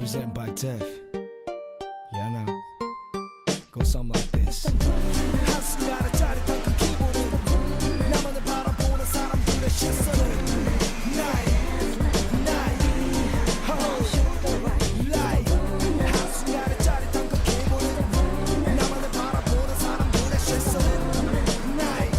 Represented by Def. Yeah, I know. Go something like this. 한순간에 짜릿한 그 기분은 나만을 바라보는 사람들의 시선은 나의 한순간에 짜릿한 그 기분은 나만을 바라보는 사람들의 시선은 나의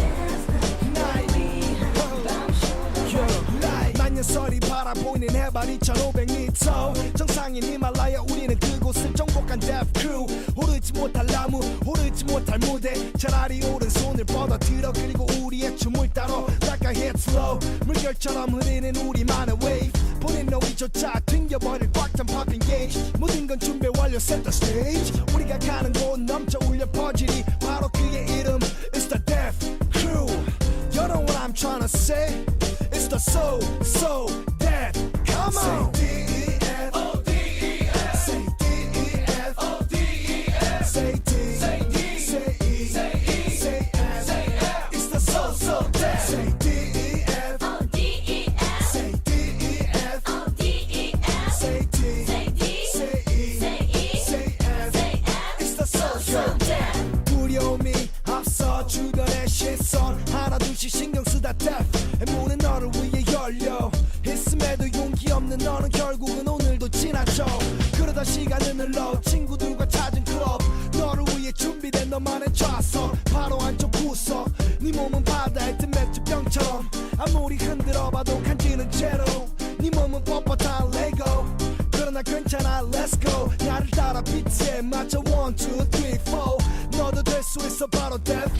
만년설이 바라보이는 해발 2500m 정상인 히말라야 우리는 그곳을 정복한 Def Crew. 오르지 못할 나무 오르지 못할 무대 차라리 오른손을 뻗어들어 그리고 우리의 춤을 따로 닦아 hit slow 물결처럼 흐르는 우리만의 wave 본인 너희조차 튕겨버릴 꽉찬 popping gauge 모든 건 준비 완료 set the stage 우리가 가는 곳 넘쳐 울려 퍼지니 바로 그의 이름 It's the Def Crew. You know what I'm trying to say? It's the so Def. Come on. 두려움이 앞서 주변의 시선 하나둘씩 신경쓰다 Def 문은 너를 위해 열려 있음에도 용기 없는 너는 결국은 오늘도 지나쳐 그러다 시간은 흘러 친구들과 찾은 클럽 너를 위해 준비된 너만의 좌석 바로 안쪽 구석 네 몸은 바다의 든 맥주병처럼 아무리 흔들어봐도 간지는 채로 네 몸은 뻣뻣한 레고 그러나 괜찮아 let's go 나를 따라 비트에 맞춰 1, 2, 3, 4 너도 될 수 있어 바로 Def